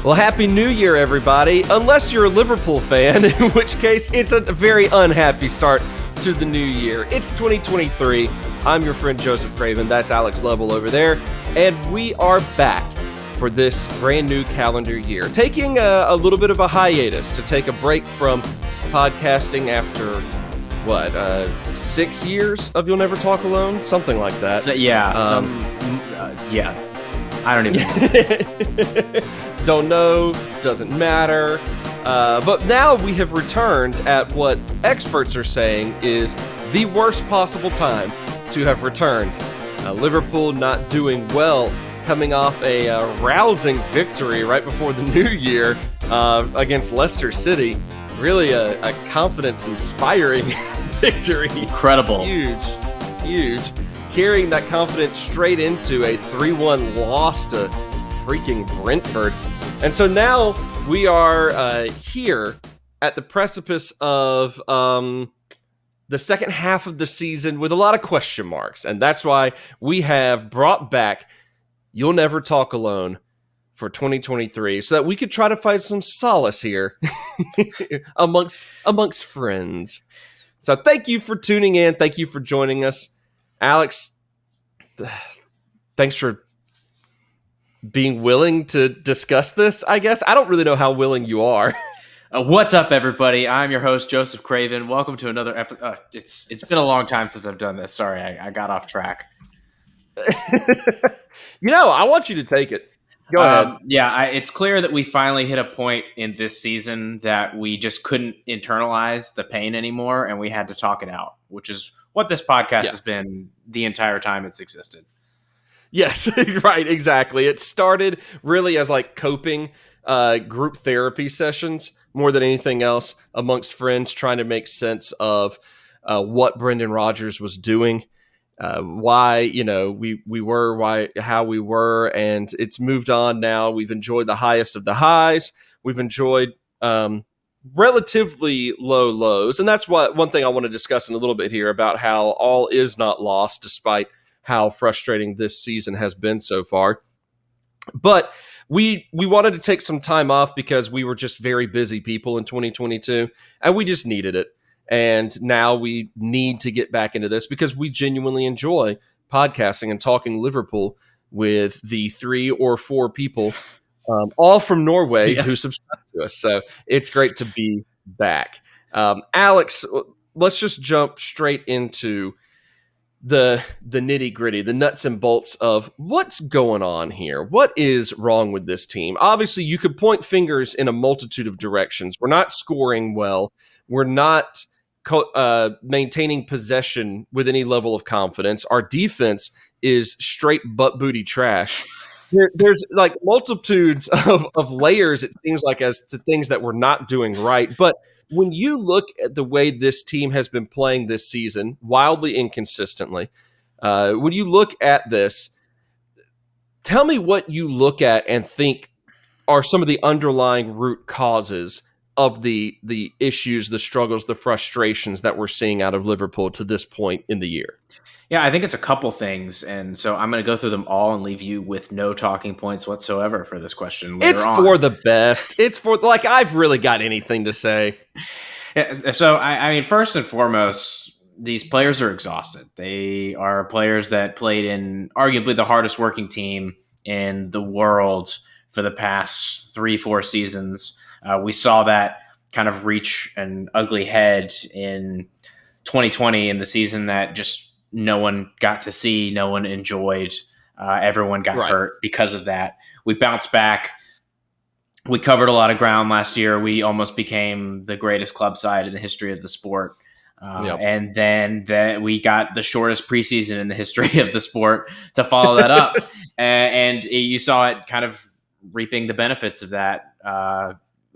Well, Happy New Year, everybody. Unless you're a Liverpool fan, in which case it's a very unhappy start to the new year. It's 2023. I'm your friend Joseph Craven. That's Alex Lovell over there. And we are back for this brand new calendar year. Taking a little bit of a hiatus to take a break from podcasting after, 6 years of You'll Never Talk Alone? Something like that. I don't even know. Don't know, doesn't matter. But now we have returned at what experts are saying is the worst possible time to have returned. Liverpool not doing well, coming off a rousing victory right before the new year against Leicester City. Really a confidence-inspiring victory. Incredible. Huge. Carrying that confidence straight into a 3-1 loss to freaking Brentford. And so now we are here at the precipice of the second half of the season with a lot of question marks. And that's why we have brought back You'll Never Talk Alone for 2023 so that we could try to find some solace here amongst friends. So thank you for tuning in. Thank you for joining us. Alex, thanks for being willing to discuss this, I guess. I don't really know how willing you are. What's up, everybody? I'm your host, Joseph Craven. Welcome to another episode. It's been a long time since I've done this. Sorry, I got off track. I want you to take it. Go ahead. It's clear that we finally hit a point in this season that we just couldn't internalize the pain anymore, and we had to talk it out, which is what this podcast has been the entire time it's existed. Yes, right, exactly. It started really as like coping group therapy sessions more than anything else amongst friends trying to make sense of what Brendan Rodgers was doing, why, we were, how we were, and it's moved on now. We've enjoyed the highest of the highs. We've enjoyed relatively low lows, and that's one thing I want to discuss in a little bit here about how all is not lost despite how frustrating this season has been so far. But we wanted to take some time off because we were just very busy people in 2022, and we just needed it. And now we need to get back into this because we genuinely enjoy podcasting and talking Liverpool with the 3 or 4 people, all from Norway, who subscribe to us. So it's great to be back. Alex, let's just jump straight into the nitty gritty, the nuts and bolts of what's going on here. What is wrong with this team? Obviously, you could point fingers in a multitude of directions. We're not scoring well. We're not maintaining possession with any level of confidence. Our defense is straight butt booty trash. There's like multitudes of layers, it seems like, as to things that we're not doing right. But when you look at the way this team has been playing this season, wildly inconsistently, when you look at this, tell me what you look at and think are some of the underlying root causes of the issues, the struggles, the frustrations that we're seeing out of Liverpool to this point in the year. Yeah, I think it's a couple things, and so I'm going to go through them all and leave you with no talking points whatsoever for this question later on. For the best. It's for, I've really got anything to say. Yeah, so, I mean, first and foremost, these players are exhausted. They are players that played in arguably the hardest working team in the world for the past 3-4 seasons. We saw that kind of reach an ugly head in 2020 in the season that just no one got to see, no one enjoyed. Everyone got hurt because of that. We bounced back. We covered a lot of ground last year. We almost became the greatest club side in the history of the sport. And then we got the shortest preseason in the history of the sport to follow that up. And you saw it kind of reaping the benefits of that.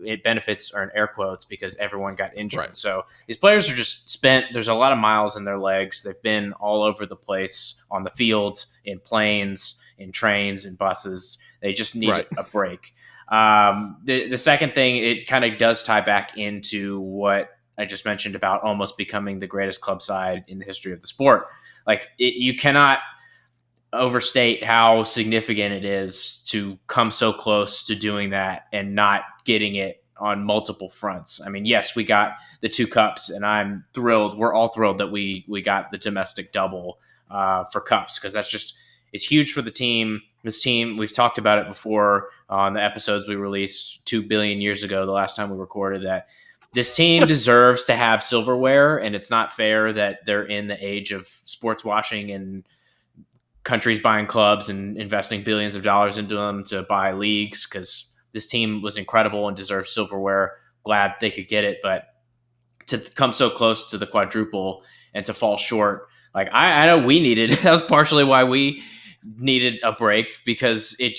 It benefits are in air quotes because everyone got injured. Right. So these players are just spent. There's a lot of miles in their legs. They've been all over the place on the field, in planes, in trains, in buses. They just need a break. The second thing, it kind of does tie back into what I just mentioned about almost becoming the greatest club side in the history of the sport. You cannot overstate how significant it is to come so close to doing that and not getting it on multiple fronts. I mean, yes, we got the 2 cups, and I'm thrilled. We're all thrilled that we got the domestic double for cups, because it's huge for the team. This team, we've talked about it before on the episodes we released 2 billion years ago, the last time we recorded, that this team deserves to have silverware, and it's not fair that they're in the age of sports washing and countries buying clubs and investing billions of dollars into them to buy leagues, because this team was incredible and deserves silverware. Glad they could get it, but to come so close to the quadruple and to fall short, like I know we needed, that was partially why we needed a break, because it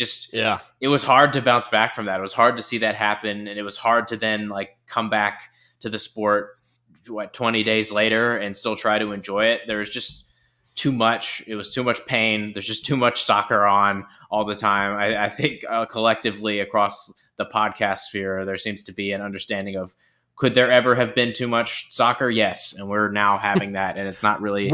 was hard to bounce back from that. It was hard to see that happen, and it was hard to then like come back to the sport 20 days later and still try to enjoy it. There was just too much. It was too much pain. There's just too much soccer on all the time. I think collectively across the podcast sphere, there seems to be an understanding of, could there ever have been too much soccer? Yes. And we're now having that, and it's not really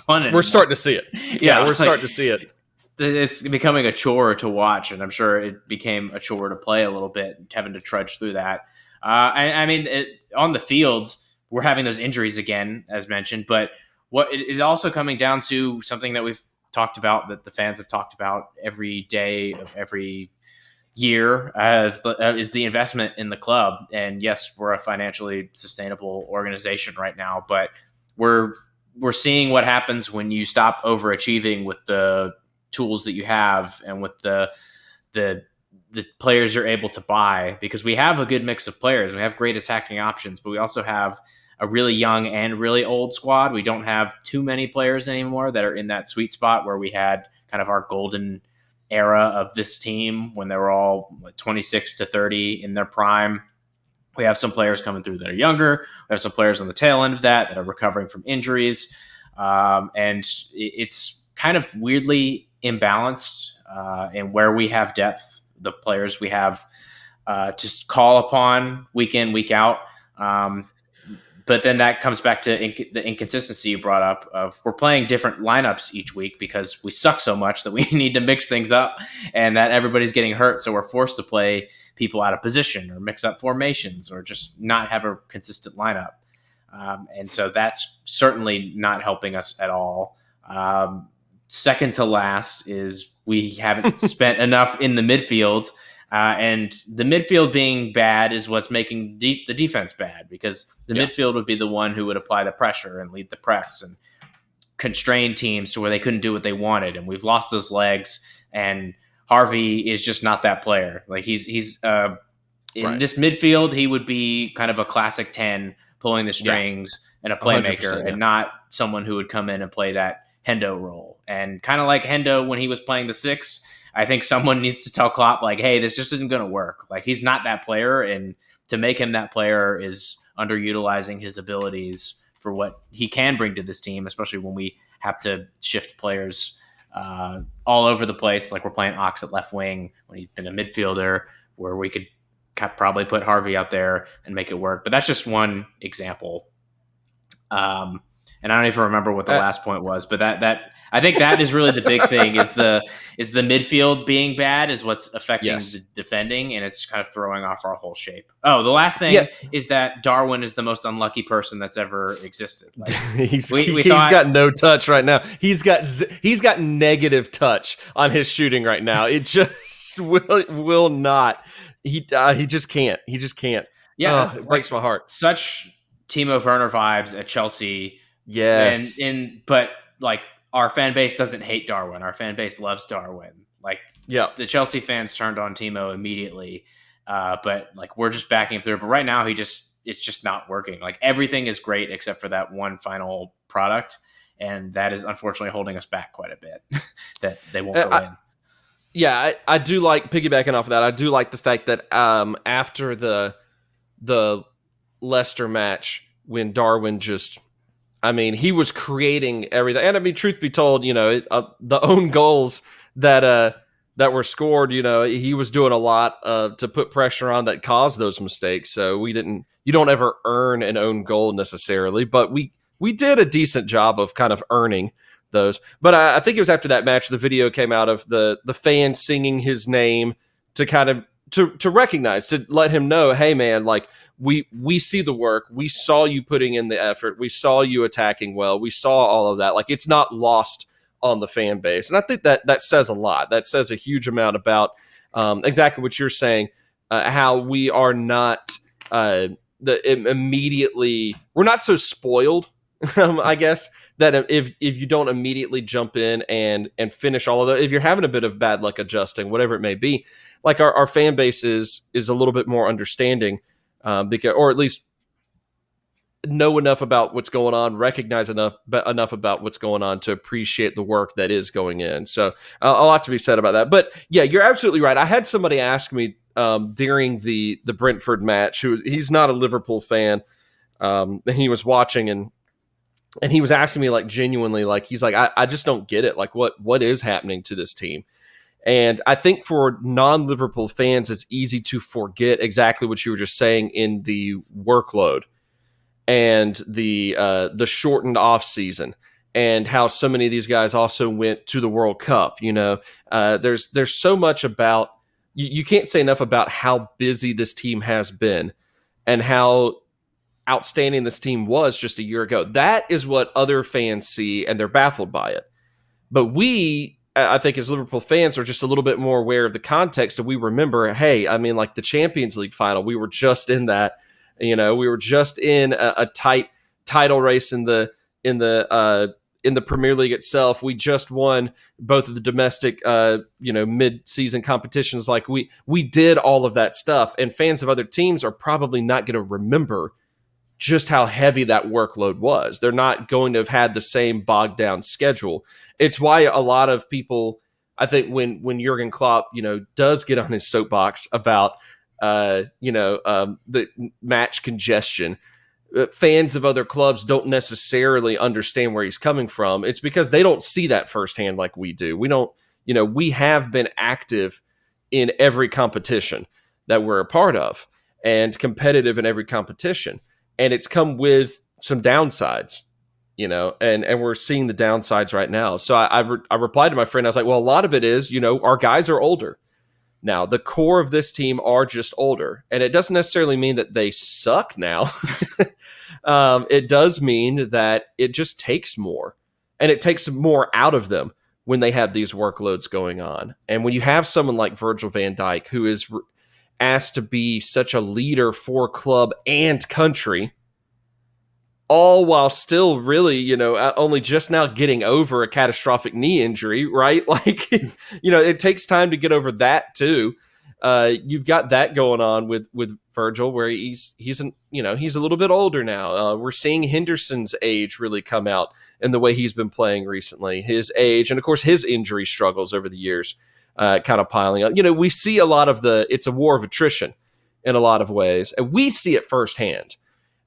fun anymore. We're starting to see it. Yeah, we're starting to see it. It's becoming a chore to watch, and I'm sure it became a chore to play a little bit, having to trudge through that. I mean, on the field, we're having those injuries again, as mentioned, but what it is also coming down to something that we've talked about, that the fans have talked about every day of every year, is the investment in the club. And yes, we're a financially sustainable organization right now, but we're seeing what happens when you stop overachieving with the tools that you have and with the players you're able to buy, because we have a good mix of players. We have great attacking options, but we also have a really young and really old squad. We don't have too many players anymore that are in that sweet spot where we had kind of our golden era of this team when they were all 26 to 30 in their prime. We have some players coming through that are younger. We have some players on the tail end of that are recovering from injuries. And it's kind of weirdly imbalanced in where we have depth, the players we have to call upon week in, week out. But then that comes back to the inconsistency you brought up of, we're playing different lineups each week because we suck so much that we need to mix things up, and that everybody's getting hurt. So we're forced to play people out of position or mix up formations or just not have a consistent lineup. And so that's certainly not helping us at all. Second to last is we haven't spent enough in the midfield. And the midfield being bad is what's making the defense bad, because the midfield would be the one who would apply the pressure and lead the press and constrain teams to where they couldn't do what they wanted. And we've lost those legs, and Harvey is just not that player. Like he's in this midfield, he would be kind of a classic 10 pulling the strings and a playmaker, and not someone who would come in and play that Hendo role. And kind of like Hendo when he was playing the 6, I think someone needs to tell Klopp, like, hey, this just isn't going to work. Like, he's not that player, and to make him that player is underutilizing his abilities for what he can bring to this team, especially when we have to shift players all over the place. Like, we're playing Ox at left wing when he's been a midfielder, where we could probably put Harvey out there and make it work. But that's just one example. And I don't even remember what the last point was, but that I think that is really the big thing is the midfield being bad is what's affecting the defending, and it's kind of throwing off our whole shape. Oh, the last thing is that Darwin is the most unlucky person that's ever existed. Like, he's got no touch right now. He's got negative touch on his shooting right now. It just will not. He just can't. He just can't. Yeah, it breaks my heart. Such Timo Werner vibes at Chelsea. Yes. But like, our fan base doesn't hate Darwin. Our fan base loves Darwin. Like, the Chelsea fans turned on Timo immediately. But like, we're just backing him through. But right now it's just not working. Like, everything is great except for that one final product. And that is unfortunately holding us back quite a bit that they won't go in. Yeah, I do like, piggybacking off of that, I do like the fact that after the Leicester match, when Darwin he was creating everything. And I mean, truth be told, the own goals that were scored, he was doing a lot to put pressure on that caused those mistakes. So you don't ever earn an own goal necessarily, but we did a decent job of kind of earning those. But I think it was after that match, the video came out of the fans singing his name to kind of to recognize, to let him know, hey man, like we see the work, we saw you putting in the effort, we saw you attacking well, we saw all of that. Like it's not lost on the fan base, and I think that says a lot. That says a huge amount about exactly what you're saying, how we are not immediately, we're not so spoiled. I guess that if you don't immediately jump in and finish all of that, if you're having a bit of bad luck adjusting, whatever it may be, like our fan base is a little bit more understanding, because, or at least know enough about what's going on, recognize enough about what's going on to appreciate the work that is going in. So a lot to be said about that. But yeah, you're absolutely right. I had somebody ask me during the Brentford match, he's not a Liverpool fan. He was watching and he was asking me, like, genuinely, like, he's like, I just don't get it. Like, what is happening to this team? And I think for non-Liverpool fans, it's easy to forget exactly what you were just saying in the workload and the shortened off season, and how so many of these guys also went to the World Cup. You know, there's so much about, you can't say enough about how busy this team has been and how outstanding this team was just a year ago. That is what other fans see, and they're baffled by it. But we, I think, as Liverpool fans, are just a little bit more aware of the context, and we remember, hey, I mean, like the Champions League final, we were just in that. You know, we were just in a tight title race in the Premier League itself. We just won both of the domestic, mid-season competitions. Like we did all of that stuff, and fans of other teams are probably not going to remember just how heavy that workload was. They're not going to have had the same bogged down schedule. It's why a lot of people, I think, when Jurgen Klopp, does get on his soapbox about, the match congestion, fans of other clubs don't necessarily understand where he's coming from. It's because they don't see that firsthand like we do. We don't, we have been active in every competition that we're a part of and competitive in every competition. And it's come with some downsides, and we're seeing the downsides right now. So I replied to my friend. I was like, well, a lot of it is, our guys are older. Now, the core of this team are just older. And it doesn't necessarily mean that they suck now. It does mean that it just takes more. And it takes more out of them when they have these workloads going on. And when you have someone like Virgil van Dijk, who is asked to be such a leader for club and country, all while still really, only just now getting over a catastrophic knee injury, right? Like, it takes time to get over that too. You've got that going on with Virgil, where he's a little bit older now. We're seeing Henderson's age really come out in the way he's been playing recently. His age, and of course his injury struggles over the years, kind of piling up. We see a lot of it's a war of attrition in a lot of ways, and we see it firsthand.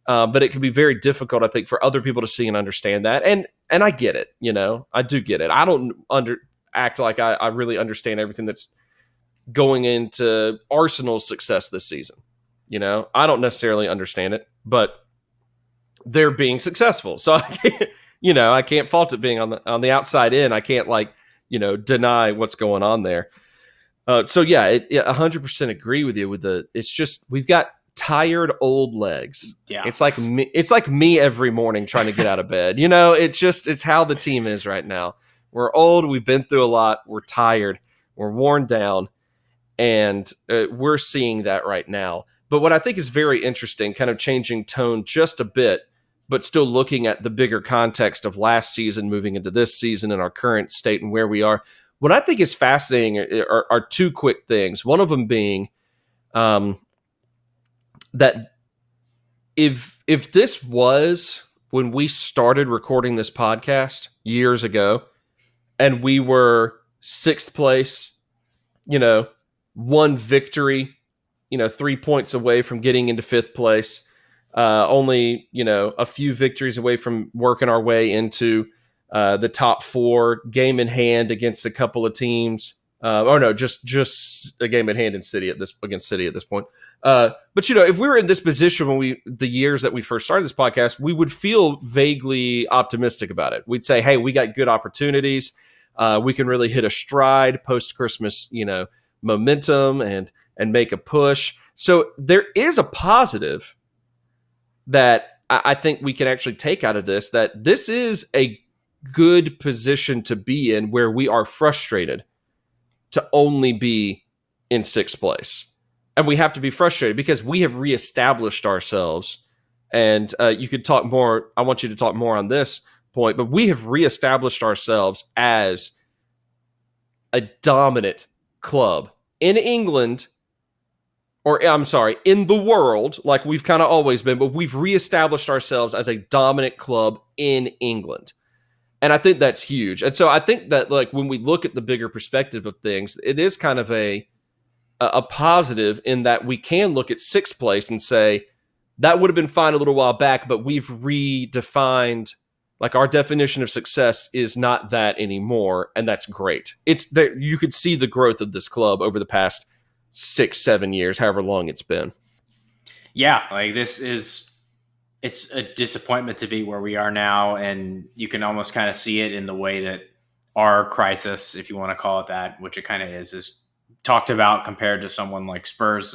But it can be very difficult, I think, for other people to see and understand that. And I get it, I do get it. I don't act like I really understand everything that's going into Arsenal's success this season. I don't necessarily understand it, but they're being successful. So I can't fault it being on the outside in. I can't deny what's going on there. So yeah, 100% agree with you it's just, we've got tired old legs. Yeah. It's like me every morning trying to get out of bed. It's how the team is right now. We're old. We've been through a lot. We're tired. We're worn down. And we're seeing that right now. But what I think is very interesting, kind of changing tone just a bit, but still looking at the bigger context of last season, moving into this season and our current state and where we are. What I think is fascinating are two quick things. One of them being that if this was when we started recording this podcast years ago, and we were 6th place, one victory, 3 points away from getting into 5th place, only, a few victories away from working our way into the top 4, game in hand against a couple of teams, Or no, just a game at hand in City at this against City at this point. But if we were in this position when the years that we first started this podcast, we would feel vaguely optimistic about it. We'd say, hey, we got good opportunities. We can really hit a stride post Christmas, momentum and make a push. So there is a positive that I think we can actually take out of this, that this is a good position to be in where we are frustrated to only be in sixth place. And we have to be frustrated because we have reestablished ourselves. And you could talk more. I want you to talk more on this point, but we have reestablished ourselves as a dominant club in England, or I'm sorry, in the world, like we've kind of always been, but we've reestablished ourselves as a dominant club in England. And I think that's huge. And so I think that like when we look at the bigger perspective of things, it is kind of a positive in that we can look at sixth place and say that would have been fine a little while back, but we've redefined, like our definition of success is not that anymore. And that's great. It's that you could see the growth of this club over the past 6-7 years, however long it's been. Yeah. Like it's a disappointment to be where we are now. And you can almost kind of see it in the way that our crisis, if you want to call it that, which it kind of is talked about compared to someone like Spurs,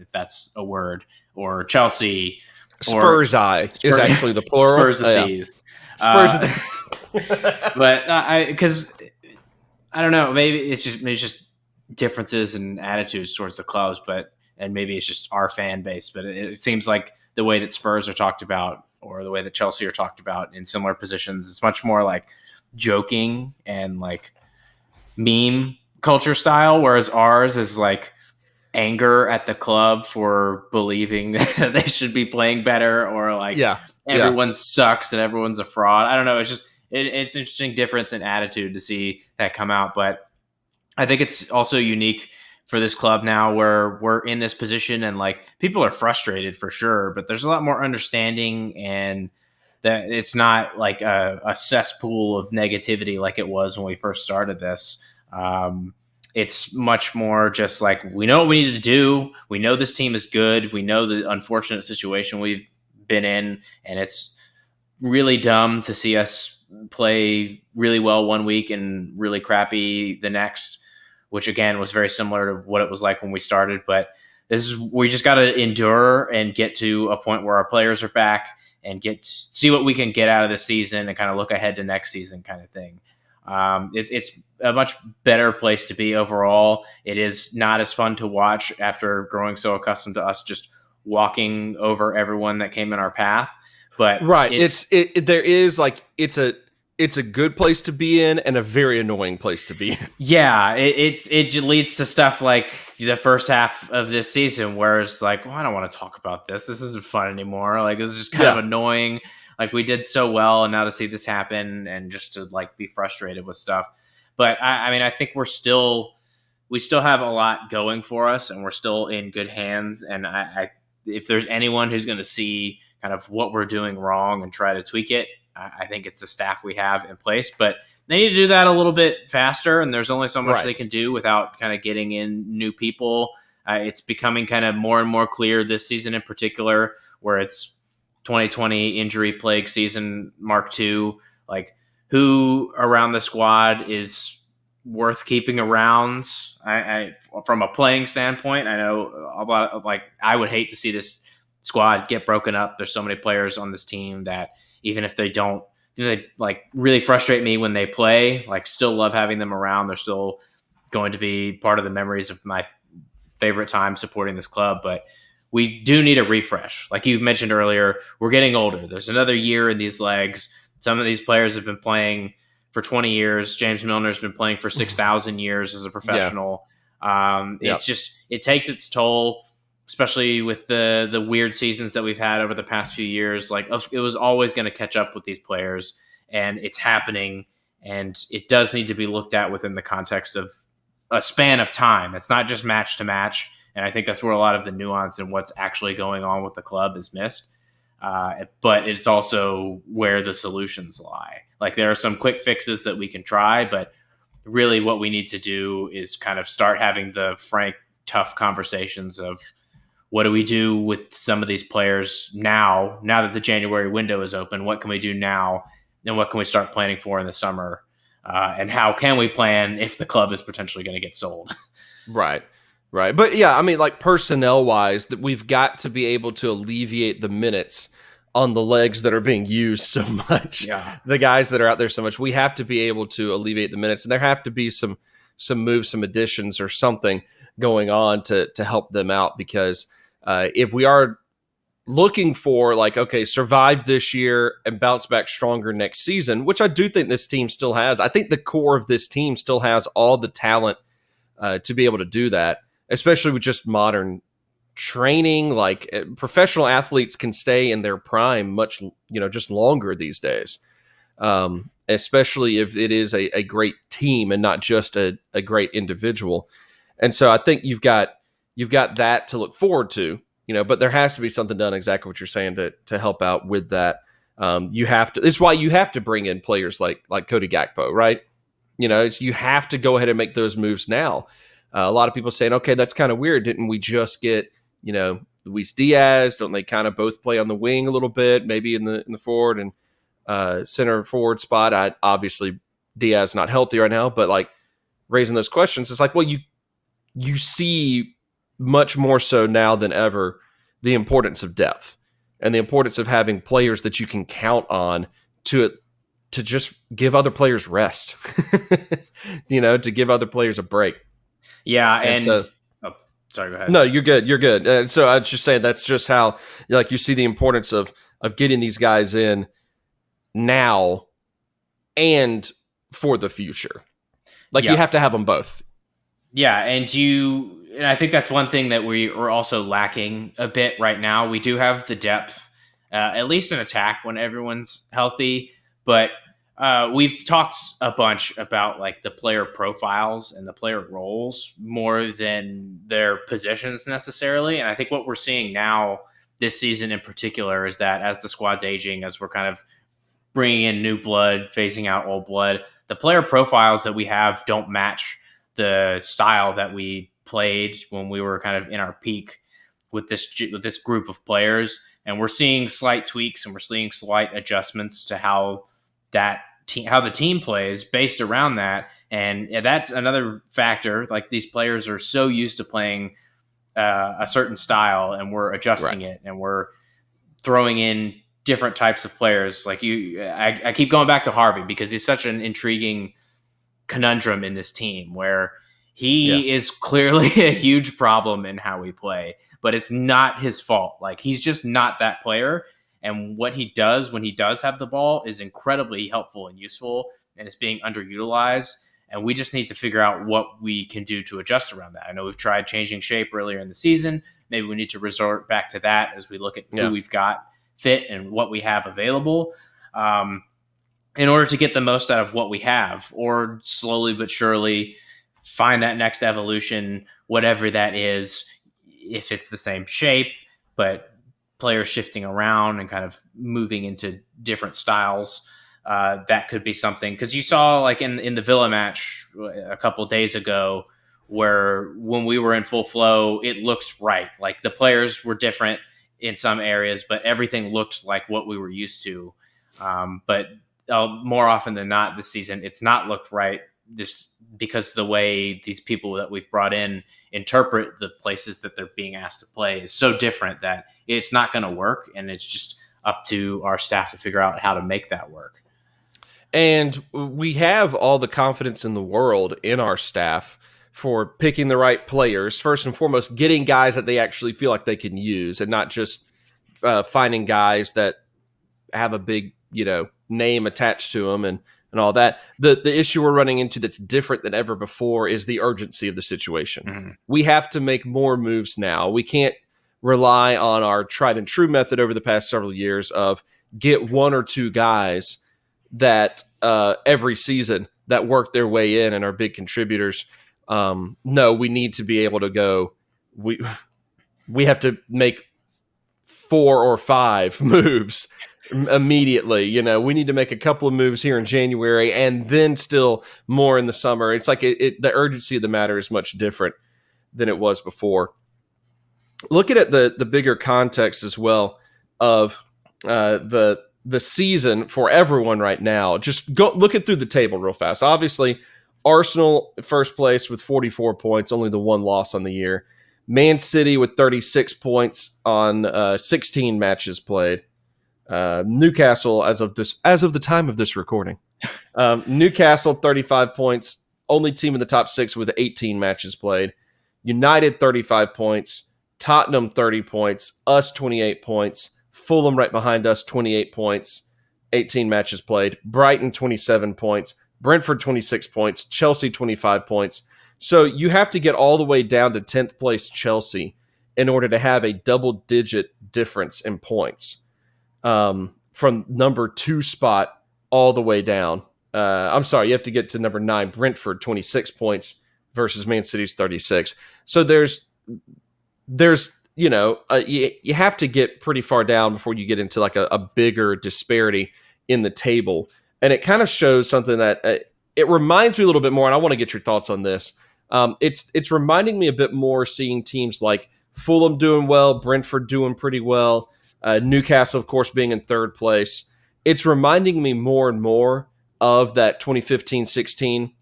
if that's a word, or Chelsea. Spurs is actually the plural. Spurs of these. Spurs of But because I don't know, maybe it's just differences in attitudes towards the clubs, and maybe it's just our fan base. But it seems like the way that Spurs are talked about, or the way that Chelsea are talked about in similar positions, it's much more like joking and like meme culture style, whereas ours is like anger at the club for believing that they should be playing better, or like everyone sucks and everyone's a fraud. I don't know. It's just it's an interesting difference in attitude to see that come out. But I think it's also unique for this club now where we're in this position and like people are frustrated for sure, but there's a lot more understanding, and that it's not like a cesspool of negativity like it was when we first started this. It's much more just like, we know what we need to do. We know this team is good. We know the unfortunate situation we've been in, and it's really dumb to see us play really well one week and really crappy the next, which again was very similar to what it was like when we started. But we just got to endure and get to a point where our players are back and see what we can get out of the season and kind of look ahead to next season kind of thing. It's a much better place to be overall. It is not as fun to watch after growing so accustomed to us just walking over everyone that came in our path. But right, it's a good place to be in and a very annoying place to be in. Yeah, it leads to stuff like the first half of this season, where it's like, well, I don't want to talk about this. This isn't fun anymore. Like, this is just kind of annoying. Like, we did so well, and now to see this happen and just to like be frustrated with stuff. But I mean, I think we still have a lot going for us, and we're still in good hands. And if there's anyone who's going to see kind of what we're doing wrong and try to tweak it, I think it's the staff we have in place. But they need to do that a little bit faster, and there's only so much they can do without kind of getting in new people. It's becoming kind of more and more clear this season in particular, where it's 2020 injury plague season Mark II, like who around the squad is worth keeping around. I from a playing standpoint, I know a lot of, like, I would hate to see this squad get broken up. There's so many players on this team that even if they don't, they like really frustrate me when they play, like still love having them around. They're still going to be part of the memories of my favorite time supporting this club. But we do need a refresh. Like you mentioned earlier, we're getting older. There's another year in these legs. Some of these players have been playing for 20 years. James Milner's been playing for 6,000 years as a professional. It's just, it takes its toll, especially with the weird seasons that we've had over the past few years. Like, it was always going to catch up with these players, and it's happening. And it does need to be looked at within the context of a span of time. It's not just match to match. And I think that's where a lot of the nuance and what's actually going on with the club is missed. But it's also where the solutions lie. Like, there are some quick fixes that we can try, but really what we need to do is kind of start having the frank, tough conversations of what do we do with some of these players now that the January window is open? What can we do now? And what can we start planning for in the summer? And how can we plan if the club is potentially going to get sold? Right. Right. But yeah, I mean, like personnel wise, that we've got to be able to alleviate the minutes on the legs that are being used so much. Yeah. The guys that are out there so much. We have to be able to alleviate the minutes, and there have to be some moves, some additions or something going on to help them out, because if we are looking for like, okay, survive this year and bounce back stronger next season, which I do think this team still has. I think the core of this team still has all the talent to be able to do that, especially with just modern training. Like professional athletes can stay in their prime much, just longer these days, especially if it is a great team and not just a great individual. And so I think you've got that to look forward to, but there has to be something done, exactly what you're saying, to help out with that. You have to. It's why you have to bring in players like Cody Gakpo, right? You have to go ahead and make those moves now. A lot of people saying, okay, that's kind of weird. Didn't we just get, Luis Diaz? Don't they kind of both play on the wing a little bit, maybe in the forward and center forward spot? Obviously, Diaz not healthy right now, but like raising those questions, it's like, well, you see much more so now than ever the importance of depth and the importance of having players that you can count on to just give other players rest, to give other players a break. Yeah. And so, sorry, go ahead. No, you're good. You're good. So I was just saying that's just how, like, you see the importance of getting these guys in now and for the future. Like, you have to have them both. Yeah, and I think that's one thing that we're also lacking a bit right now. We do have the depth, at least in attack when everyone's healthy, but we've talked a bunch about like the player profiles and the player roles more than their positions necessarily. And I think what we're seeing now this season in particular is that as the squad's aging, as we're kind of bringing in new blood, phasing out old blood, the player profiles that we have don't match the style that we played when we were kind of in our peak with this group of players. And we're seeing slight tweaks and we're seeing slight adjustments to how the team plays based around that. And that's another factor. Like, these players are so used to playing a certain style, and we're adjusting it, and we're throwing in different types of players. Like I keep going back to Harvey because he's such an intriguing conundrum in this team where he is clearly a huge problem in how we play, but it's not his fault. Like, he's just not that player. And what he does when he does have the ball is incredibly helpful and useful, and it's being underutilized. And we just need to figure out what we can do to adjust around that. I know we've tried changing shape earlier in the season. Maybe we need to resort back to that as we look at who we've got fit and what we have available in order to get the most out of what we have, or slowly but surely find that next evolution, whatever that is, if it's the same shape, but players shifting around and kind of moving into different styles. That could be something, because you saw like in the Villa match a couple of days ago, where when we were in full flow, it looked right. Like, the players were different in some areas, but everything looked like what we were used to. But more often than not this season, it's not looked right, just because the way these people that we've brought in interpret the places that they're being asked to play is so different that it's not going to work. And it's just up to our staff to figure out how to make that work. And we have all the confidence in the world in our staff for picking the right players. First and foremost, getting guys that they actually feel like they can use, and not just finding guys that have a big, name attached to them and all that. The issue we're running into that's different than ever before is the urgency of the situation. Mm-hmm. We have to make more moves now. We can't rely on our tried and true method over the past several years of get one or two guys that every season that work their way in and are big contributors. No, we need to be able to go. We have to make 4 or 5 moves immediately. We need to make a couple of moves here in January and then still more in the summer. It's like the urgency of the matter is much different than it was before. Looking at the bigger context as well of the season for everyone right now, just go looking through the table real fast. Obviously, Arsenal first place with 44 points, only the one loss on the year. Man City with 36 points on 16 matches played. Newcastle, as of the time of this recording, Newcastle 35 points, only team in the top 6 with 18 matches played. United 35 points, Tottenham 30 points, us 28 points, Fulham right behind us 28 points, 18 matches played. Brighton 27 points, Brentford 26 points, Chelsea 25 points. So you have to get all the way down to 10th place Chelsea in order to have a double-digit difference in points from number 2 spot all the way down. I'm sorry, you have to get to number 9, Brentford, 26 points versus Man City's 36. So there's you have to get pretty far down before you get into like a bigger disparity in the table. And it kind of shows something that it reminds me a little bit more, and I want to get your thoughts on this. It's reminding me a bit more seeing teams like Fulham doing well, Brentford doing pretty well, Newcastle, of course, being in 3rd place. It's reminding me more and more of that 2015-16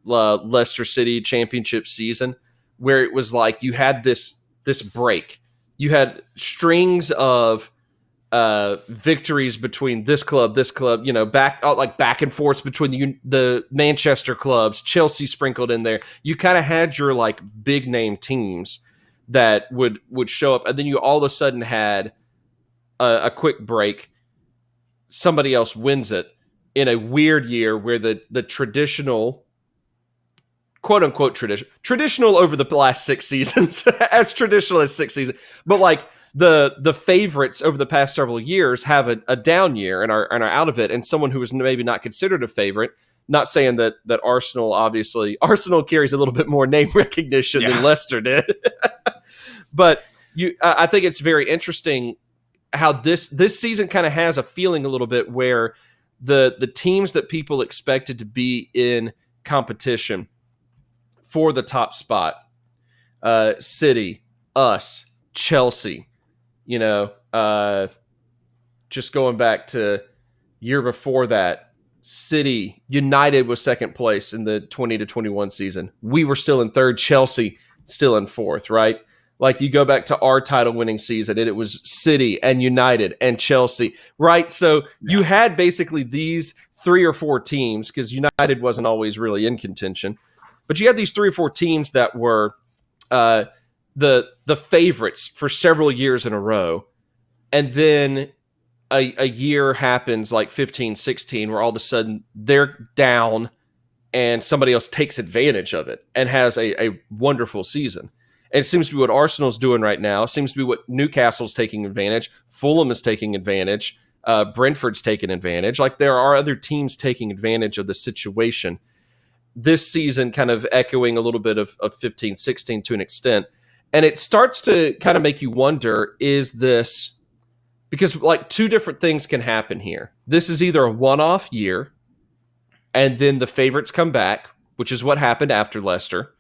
Leicester City championship season, where it was like you had this break. You had strings of victories between this club, back and forth between the Manchester clubs, Chelsea sprinkled in there. You kind of had your like big name teams that would show up, and then you all of a sudden had a quick break. Somebody else wins it in a weird year where the traditional, quote unquote traditional over the last 6 seasons, as traditional as 6 seasons, but like the favorites over the past several years have a down year and are out of it, and someone who was maybe not considered a favorite. Not saying that Arsenal carries a little bit more name recognition than Leicester did, but I think it's very interesting how this season kind of has a feeling a little bit where the teams that people expected to be in competition for the top spot, City, us, Chelsea, just going back to year before that, City, United was 2nd place in the 20-21 season. We were still in 3rd, Chelsea still in 4th, right? Like you go back to our title winning season and it was City and United and Chelsea, right? So you had basically these 3 or 4 teams, because United wasn't always really in contention, but you had these 3 or 4 teams that were the favorites for several years in a row. And then a year happens like 15-16 where all of a sudden they're down and somebody else takes advantage of it and has a wonderful season. And it seems to be what Arsenal's doing right now. It seems to be what Newcastle's taking advantage. Fulham is taking advantage. Brentford's taking advantage. Like there are other teams taking advantage of the situation. This season kind of echoing a little bit of 15-16 to an extent. And it starts to kind of make you wonder, is this... Because like 2 different things can happen here. This is either a one-off year, and then the favorites come back, which is what happened after Leicester,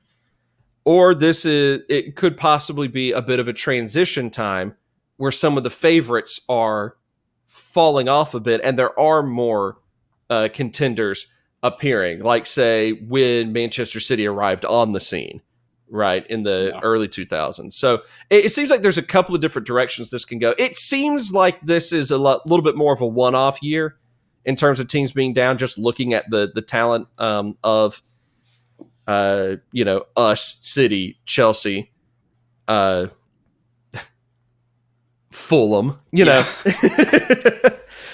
or it could possibly be a bit of a transition time where some of the favorites are falling off a bit, and there are more contenders appearing. Like say when Manchester City arrived on the scene, right, in the early 2000s. So it seems like there's a couple of different directions this can go. It seems like this is a little bit more of a one-off year in terms of teams being down, just looking at the talent of, us, City, Chelsea, Fulham, know.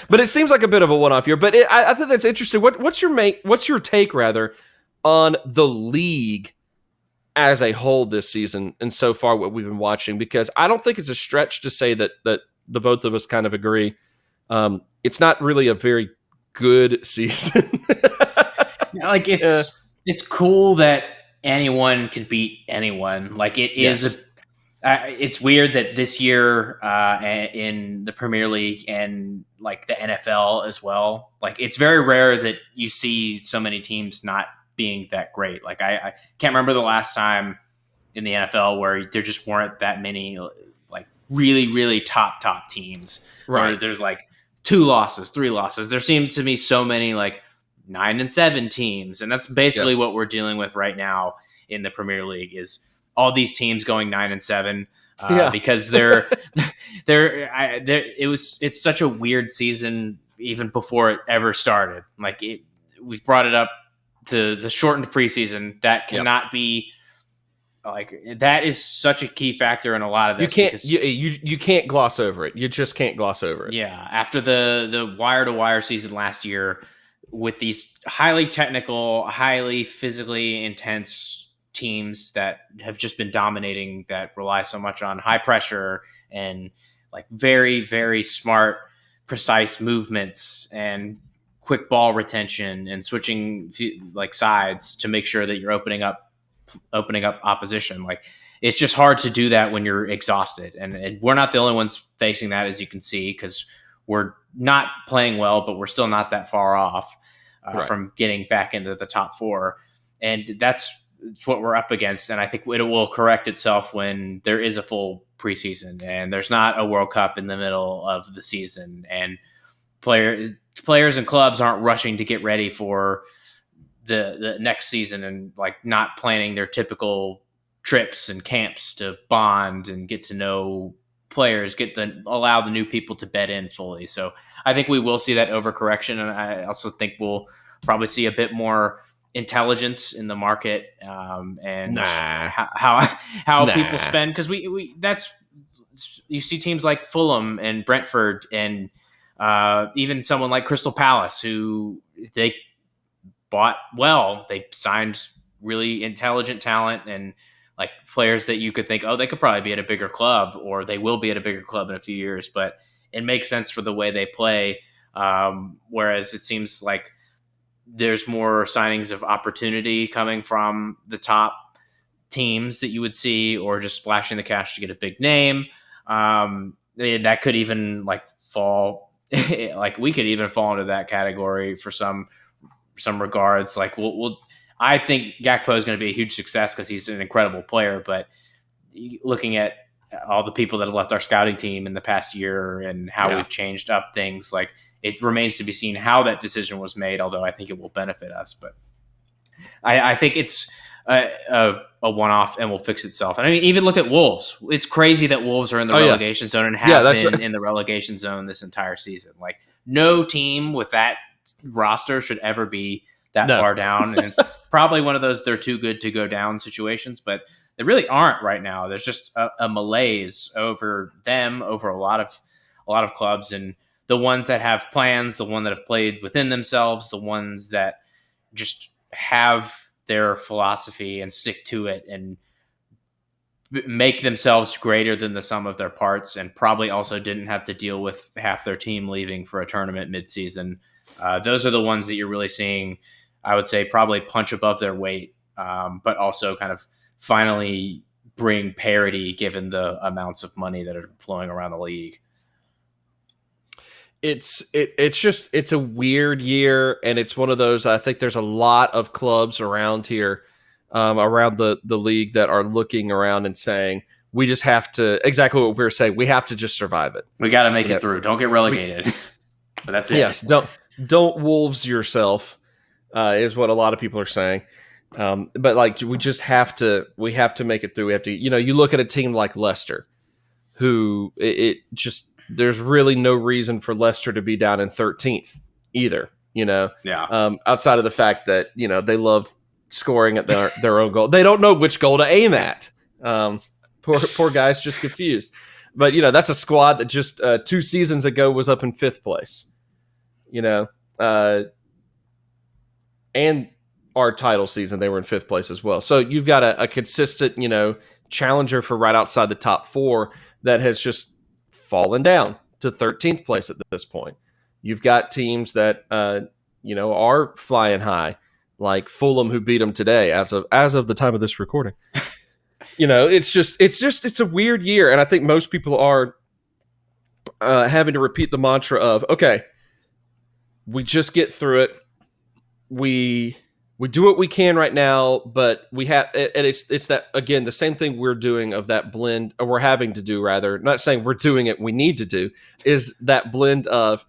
But it seems like a bit of a one-off year. But I think that's interesting. What's your take rather on the league as a whole this season and so far what we've been watching? Because I don't think it's a stretch to say that the both of us kind of agree. It's not really a very good season. Like it's cool that anyone can beat anyone. Like it is It's weird that this year in the Premier League and like the NFL as well, like it's very rare that you see so many teams not being that great. Like I can't remember the last time in the NFL where there just weren't that many like really top teams where Right. there's like 2 losses, 3 losses. There seems to be so many like 9-7 teams, and that's basically Yes. what we're dealing with right now in the Premier League is all these teams going 9-7 Yeah. because it's such a weird season even before it ever started. Like we've brought it up to the shortened preseason that Yep. cannot be like that is such a key factor in a lot of this. You can't gloss over it. You just can't gloss over it. Yeah, after the wire to wire season last year, with these highly technical, highly physically intense teams that have just been dominating, that rely so much on high pressure and like very smart, precise movements and quick ball retention and switching like sides to make sure that you're opening up opposition. Like it's just hard to do that when you're exhausted, and we're not the only ones facing that, as you can see, because we're not playing well, but we're still not that far off Right. from getting back into the top 4, and that's what we're up against. And I think it will correct itself when there is a full preseason and there's not a World Cup in the middle of the season, and players and clubs aren't rushing to get ready for the next season and like not planning their typical trips and camps to bond and get to know players, allow the new people to bed in fully. So I think we will see that overcorrection, and I also think we'll probably see a bit more intelligence in the market and how people spend, because we that's you see teams like Fulham and Brentford and even someone like Crystal Palace who they bought well. They signed really intelligent talent and like players that you could think, oh, they could probably be at a bigger club, or they will be at a bigger club in a few years, but it makes sense for the way they play. Whereas it seems like there's more signings of opportunity coming from the top teams that you would see, or just splashing the cash to get a big name. That could even like fall, like we could even fall into that category for some regards. Like I think Gakpo is going to be a huge success because he's an incredible player, but looking at all the people that have left our scouting team in the past year and how we've changed up things, like it remains to be seen how that decision was made, although I think it will benefit us. But I think it's a one-off and will fix itself. And I mean, even look at Wolves. It's crazy that Wolves are in the relegation zone and have been in the relegation zone this entire season. Like no team with that roster should ever be that far down, and it's probably one of those they're too good to go down situations, but they really aren't right now. There's just a malaise over them, over a lot of clubs, and the ones that have plans, the ones that have played within themselves, the ones that just have their philosophy and stick to it and make themselves greater than the sum of their parts, and probably also didn't have to deal with half their team leaving for a tournament mid-season. Those are the ones that you're really seeing, I would say, probably punch above their weight, but also kind of finally bring parity given the amounts of money that are flowing around the league. It's a weird year, and it's one of those, I think there's a lot of clubs around here, around the league, that are looking around and saying, we just have to, exactly what we were saying, we have to just survive it. We got to make it through. Don't get relegated. But that's it. Yes, don't Wolves yourself, is what a lot of people are saying. But like, we have to make it through. We have to, you look at a team like Leicester, who there's really no reason for Leicester to be down in 13th either, outside of the fact that, they love scoring at their own goal. They don't know which goal to aim at. Poor guys, just confused. But, that's a squad that just 2 seasons ago was up in 5th place, and our title season, they were in 5th place as well. So you've got a consistent, challenger for right outside the top 4 that has just fallen down to 13th place at this point. You've got teams that, are flying high, like Fulham, who beat them today as of the time of this recording. It's a weird year, and I think most people are having to repeat the mantra of, okay, we just get through it. We do what we can right now, but we have, and it's that, again, the same thing we're doing of that blend, or we're having to do, rather, not saying we're doing it, we need to do, is that blend of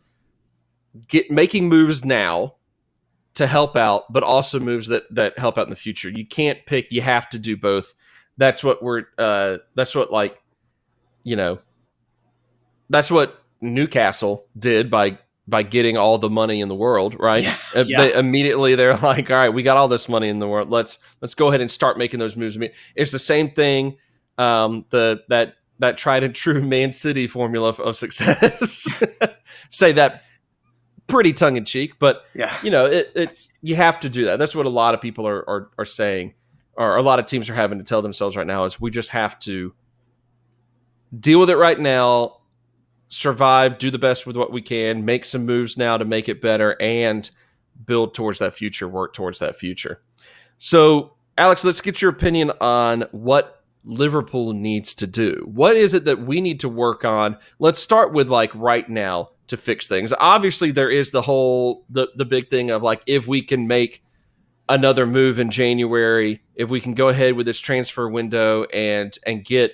making moves now to help out, but also moves that help out in the future. You can't pick, you have to do both. That's what that's what Newcastle did by getting all the money in the world, right? Yeah. They're like, all right, we got all this money in the world. Let's go ahead and start making those moves. I mean, it's the same thing. That tried and true Man City formula of success. Say that pretty tongue in cheek, but Yeah. it's you have to do that. That's what a lot of people are saying, or a lot of teams are having to tell themselves right now, is we just have to deal with it right now, survive, do the best with what we can, make some moves now to make it better, and build towards that future, work towards that future. So, Alex, let's get your opinion on what Liverpool needs to do. What is it that we need to work on? Let's start with right now to fix things. Obviously, there is the big thing of if we can make another move in January, if we can go ahead with this transfer window and get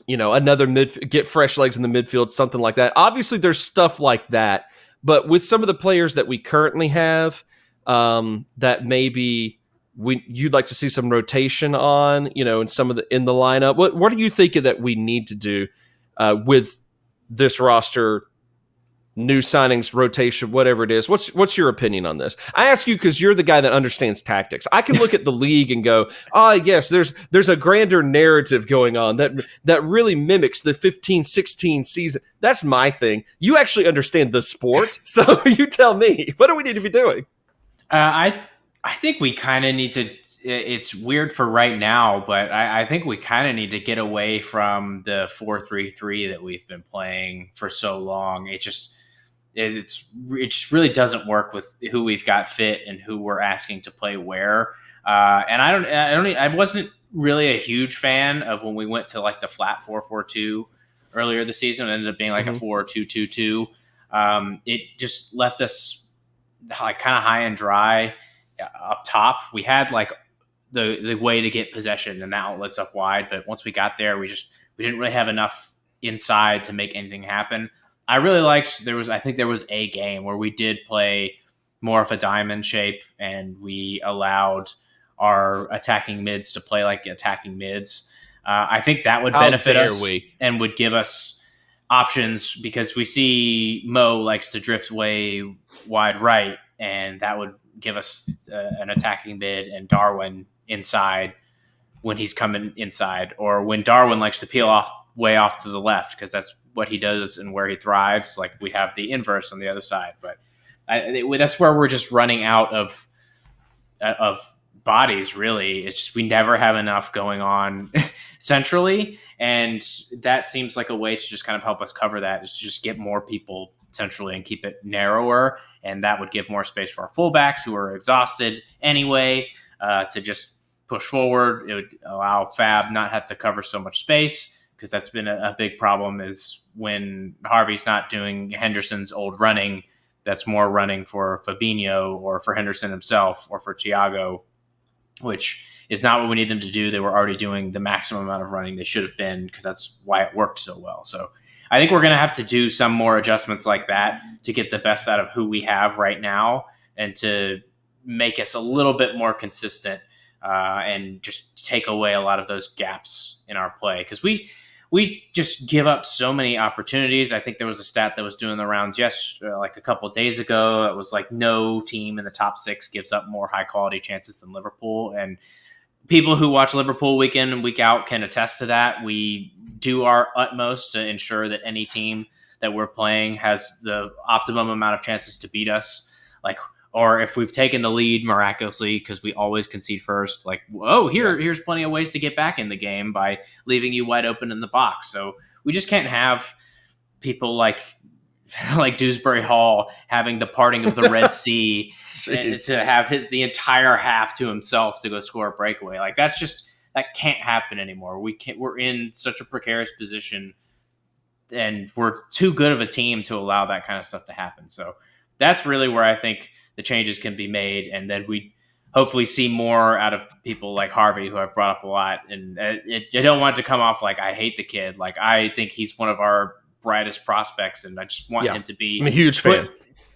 get fresh legs in the midfield, something like that. Obviously, there's stuff like that, but with some of the players that we currently have, that maybe you'd like to see some rotation on, in some of in the lineup. What do you think that we need to do with this roster, new signings, rotation, whatever it is? What's your opinion on this? I ask you because you're the guy that understands tactics. I can look at the league and go, yes, there's a grander narrative going on that really mimics the 15-16 season. That's my thing. You actually understand the sport, so you tell me. What do we need to be doing? I think we kind of need to. It's weird for right now, but I think we kind of need to get away from the 4-3-3 that we've been playing for so long. It just really doesn't work with who we've got fit and who we're asking to play where. And I wasn't really a huge fan of when we went to the flat 4-4-2 earlier this season. It ended up being a 4-2-2-2. It just left us kind of high and dry up top. We had the way to get possession and the outlets up wide, but once we got there, we didn't really have enough inside to make anything happen. I really liked I think there was a game where we did play more of a diamond shape, and we allowed our attacking mids to play like attacking mids. I think that would benefit us and would give us options, because we see Mo likes to drift way wide right, and that would give us an attacking mid and Darwin inside when he's coming inside, or when Darwin likes to peel way off to the left, because that's what he does and where he thrives. We have the inverse on the other side, but that's where we're just running out of bodies. Really, it's just we never have enough going on centrally, and that seems like a way to just kind of help us cover that, is to just get more people centrally and keep it narrower, and that would give more space for our fullbacks, who are exhausted anyway, to just push forward. It would allow Fab not have to cover so much space, because that's been a big problem, is when Harvey's not doing Henderson's old running, that's more running for Fabinho or for Henderson himself or for Thiago, which is not what we need them to do. They were already doing the maximum amount of running they should have been, because that's why it worked so well. So I think we're going to have to do some more adjustments like that to get the best out of who we have right now, and to make us a little bit more consistent, and just take away a lot of those gaps in our play, because we just give up so many opportunities. I think there was a stat that was doing the rounds a couple of days ago. It was no team in the top 6 gives up more high quality chances than Liverpool. And people who watch Liverpool week in and week out can attest to that. We do our utmost to ensure that any team that we're playing has the optimum amount of chances to beat us. Or if we've taken the lead miraculously, because we always concede first, here's plenty of ways to get back in the game by leaving you wide open in the box. So we just can't have people like Dewsbury Hall having the parting of the Red Sea to have the entire half to himself to go score a breakaway. That's that can't happen anymore. We're in such a precarious position, and we're too good of a team to allow that kind of stuff to happen. So that's really where I think the changes can be made, and then we hopefully see more out of people like Harvey, who I've brought up a lot. And I don't want it to come off like I hate the kid. Like, I think he's one of our brightest prospects, and I just want him to be I'm a huge fan.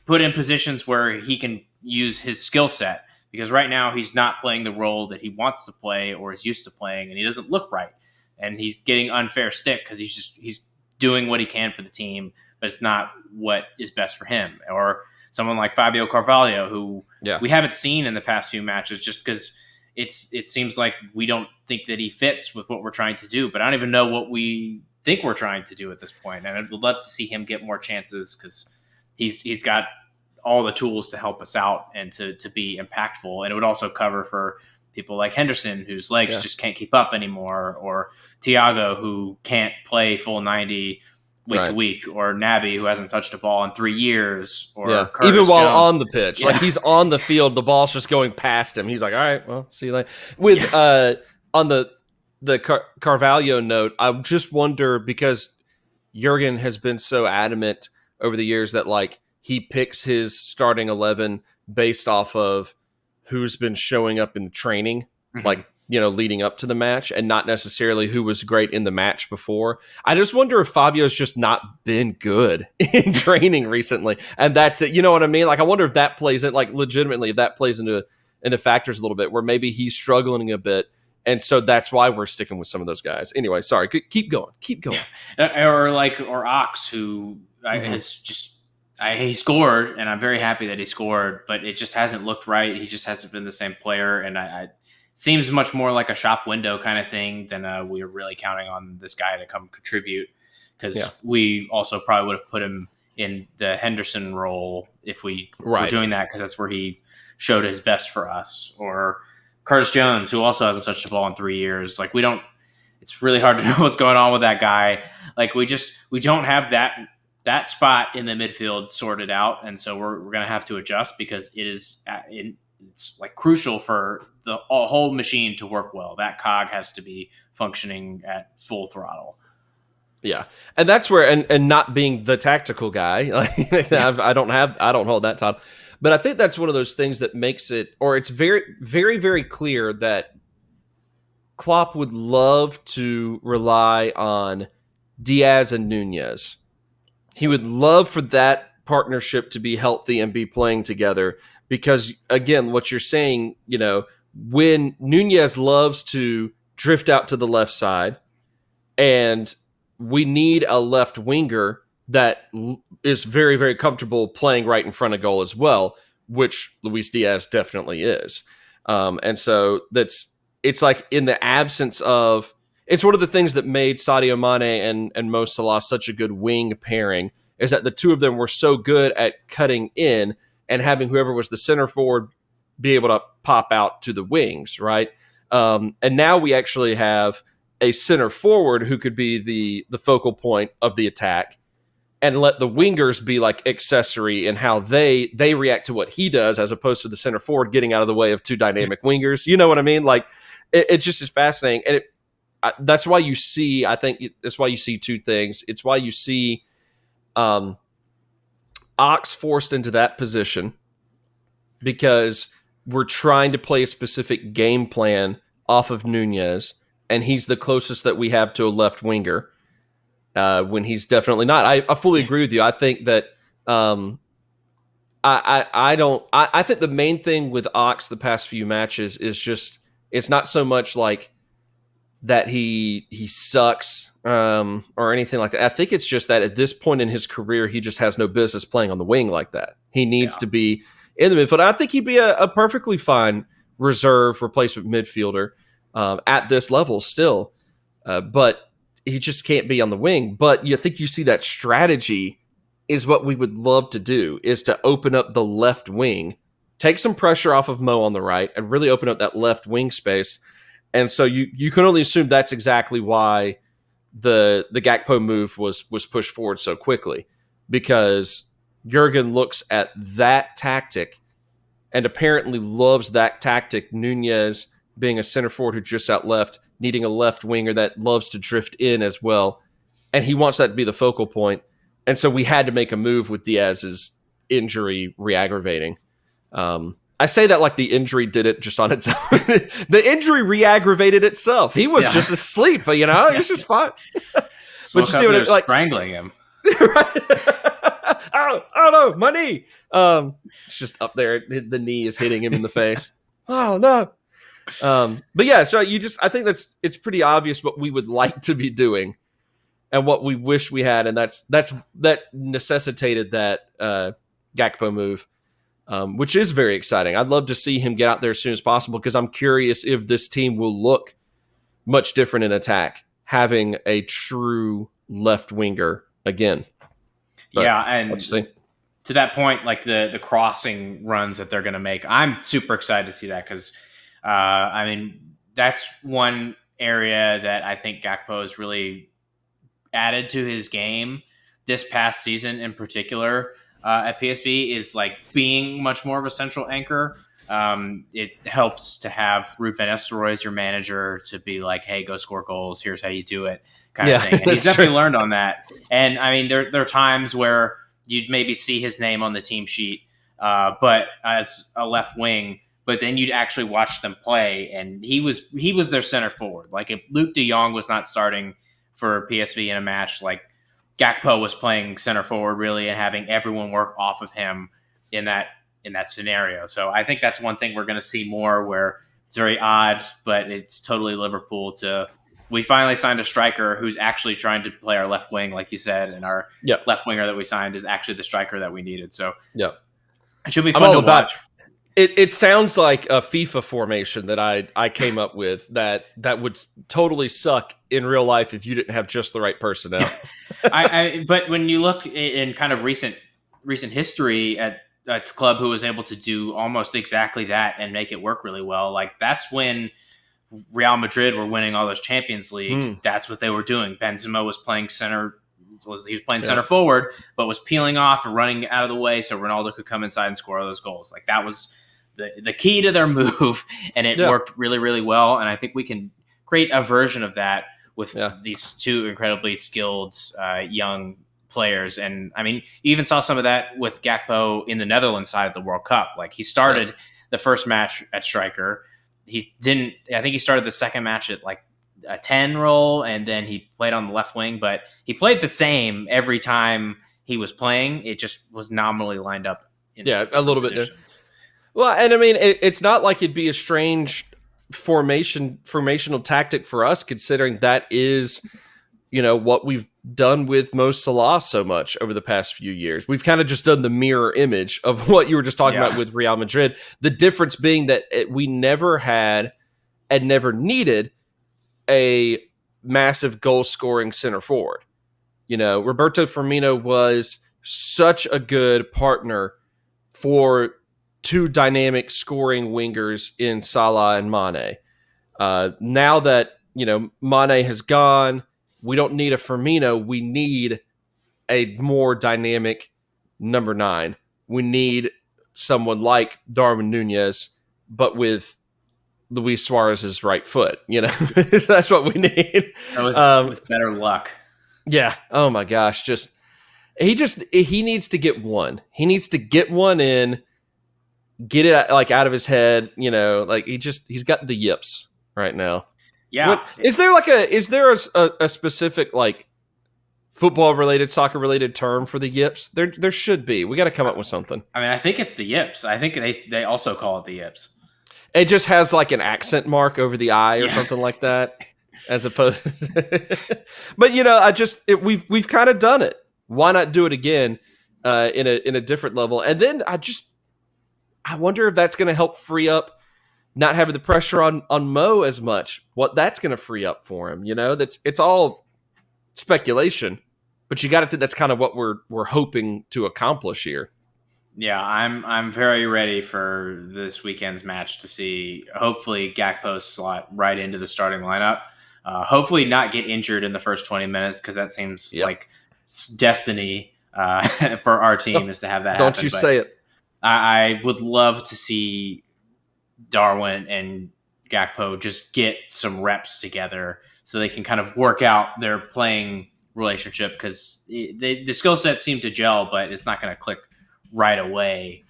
Put in positions where he can use his skill set, because right now he's not playing the role that he wants to play or is used to playing, and he doesn't look right, and he's getting unfair stick because he's doing what he can for the team, but it's not what is best for him. Or someone like Fabio Carvalho, who we haven't seen in the past few matches, just because it seems like we don't think that he fits with what we're trying to do. But I don't even know what we think we're trying to do at this point. And I'd love to see him get more chances, because he's got all the tools to help us out and to be impactful. And it would also cover for people like Henderson, whose legs just can't keep up anymore, or Thiago, who can't play full 90 week to week, or Naby, who hasn't touched a ball in 3 years, or even while Jones. On the pitch, like he's on the field, the ball's just going past him. He's like, all right, well, see you later. With on the Carvalho note, I just wonder, because Jurgen has been so adamant over the years that like he picks his starting 11 based off of who's been showing up in the training, like, you know, leading up to the match, and not necessarily who was great in the match before. I just wonder if Fabio's just not been good in training recently, and that's it. You know what I mean? Like, I wonder if that plays it, like, legitimately, if that plays into factors a little bit, where maybe he's struggling a bit, and so that's why we're sticking with some of those guys. Anyway, sorry, keep going. Or Ox, who has just. He scored, and I'm very happy that he scored, but it just hasn't looked right. He just hasn't been the same player, and I seems much more like a shop window kind of thing than we were really counting on this guy to come contribute, because we also probably would have put him in the Henderson role if we were doing that, because that's where he showed his best for us. Or Curtis Jones, who also hasn't touched the ball in 3 years. Like, it's really hard to know what's going on with that guy. Like, we don't have that spot in the midfield sorted out, and so we're going to have to adjust, because it's like crucial for the whole machine to work well. That cog has to be functioning at full throttle. Yeah, and that's where, and not being the tactical guy, like, I don't hold that title, but I think that's one of those things that makes it, or it's very, very, very clear that Klopp would love to rely on Diaz and Nunez. He would love for that partnership to be healthy and be playing together, because, again, what you're saying, you know, when Nunez loves to drift out to the left side, and we need a left winger that is very, very comfortable playing right in front of goal as well, which Luis Diaz definitely is. And so it's like, in the absence of, it's one of the things that made Sadio Mane and Mo Salah such a good wing pairing, is that the two of them were so good at cutting in and having whoever was the center forward be able to pop out to the wings, right? And now we actually have a center forward who could be the focal point of the attack, and let the wingers be like accessory in how they react to what he does, as opposed to the center forward getting out of the way of two dynamic wingers. You know what I mean? Like, it just is fascinating. And that's why you see, I think that's why you see two things. It's why you see Ox forced into that position, because we're trying to play a specific game plan off of Nunez, and he's the closest that we have to a left winger, when he's definitely not. I fully agree with you. I think that I think the main thing with Ox the past few matches is just, it's not so much like that he sucks or anything like that. I think it's just that at this point in his career, he just has no business playing on the wing like that. He needs to be in the midfield. I think he'd be a perfectly fine reserve replacement midfielder at this level still, but he just can't be on the wing. But you think you see that strategy is what we would love to do, is to open up the left wing, take some pressure off of Mo on the right, and really open up that left wing space. And so you can only assume that's exactly why the Gakpo move was pushed forward so quickly, because Jurgen looks at that tactic and apparently loves that tactic. Nunez being a center forward who just out left, needing a left winger that loves to drift in as well. And he wants that to be the focal point. And so we had to make a move with Diaz's injury re-aggravating. I say that like the injury did it just on its own. The injury re-aggravated itself. He was just asleep, but it was just fine. But you see what it like strangling him. Right? Oh no, my knee. It's just up there. The knee is hitting him in the face. Oh no. But yeah, so I think it's pretty obvious what we would like to be doing and what we wish we had, and that necessitated that Gakpo move, which is very exciting. I'd love to see him get out there as soon as possible because I'm curious if this team will look much different in attack, having a true left winger again. But and let's see. To that point, like the crossing runs that they're going to make, I'm super excited to see that because, that's one area that I think Gakpo has really added to his game this past season in particular at PSV is like being much more of a central anchor. It helps to have Ruud van Nistelrooy as your manager to be like, hey, go score goals. Here's how you do it kind of thing. And he's definitely learned on that. And I mean, there are times where you'd maybe see his name on the team sheet, but as a left wing, but then you'd actually watch them play. And he was their center forward. Like if Luke de Jong was not starting for PSV in a match, like Gakpo was playing center forward really and having everyone work off of him in that scenario. So I think that's one thing we're going to see more where it's very odd, but it's totally Liverpool we finally signed a striker who's actually trying to play our left wing, like you said, and our left winger that we signed is actually the striker that we needed. So it should be fun to watch. It sounds like a FIFA formation that I came up with that would totally suck in real life if you didn't have just the right personnel. But when you look in kind of recent history at a club who was able to do almost exactly that and make it work really well, like that's when Real Madrid were winning all those Champions Leagues. That's what they were doing. Benzema was playing center forward, but was peeling off and running out of the way so Ronaldo could come inside and score all those goals. Like that was the key to their move, and it worked really, really well. And I think we can create a version of that with these two incredibly skilled young players. And I mean, you even saw some of that with Gakpo in the Netherlands side of the World Cup. Like he started the first match at striker. I think he started the second match at like a 10 role, and then he played on the left wing, but he played the same every time he was playing. It just was nominally lined up. A little bit different. Well, and I mean, it's not like it'd be a strange formational tactic for us, considering that is, what we've done with Mo Salah so much over the past few years. We've kind of just done the mirror image of what you were just talking about with Real Madrid. The difference being that we never had and never needed a massive goal-scoring center forward. Roberto Firmino was such a good partner for two dynamic scoring wingers in Salah and Mane. Now that, Mane has gone, we don't need a Firmino. We need a more dynamic number 9. We need someone like Darwin Nunez, but with Luis Suarez's right foot. That's what we need. With better luck. Yeah. Oh my gosh. He needs to get one. He needs to get one in, get it like out of his head. He's got the yips right now. Yeah. Is there a specific like football related, soccer related term for the yips? There should be. We got to come up with something. I mean, I think it's the yips. I think they also call it the yips. It just has like an accent mark over the I or something like that, as opposed. But we've kind of done it. Why not do it again in a different level? And then I wonder if that's going to help free up not having the pressure on Mo as much. What that's going to free up for him, it's all speculation, but you got to think that's kind of what we're hoping to accomplish here. Yeah, I'm very ready for this weekend's match to see hopefully Gakpo slot right into the starting lineup. Hopefully not get injured in the first 20 minutes because that seems like destiny for our team is to have that happen. Don't you say it. I would love to see Darwin and Gakpo just get some reps together so they can kind of work out their playing relationship, because the skill sets seem to gel, but it's not going to click right away.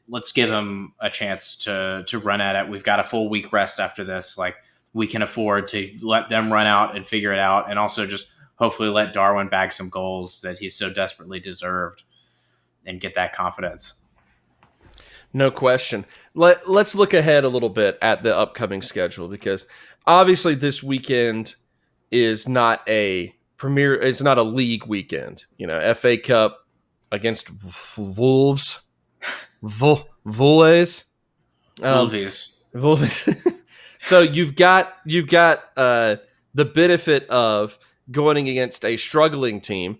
Let's give them a chance to run at it. We've got a full week rest after this. Like, we can afford to let them run out and figure it out, and also just hopefully let Darwin bag some goals that he's so desperately deserved and get that confidence. No question. Let's look ahead a little bit at the upcoming schedule, because obviously this weekend is not a premier. It's not a league weekend. FA Cup against Wolves, Wolves. So you've got the benefit of going against a struggling team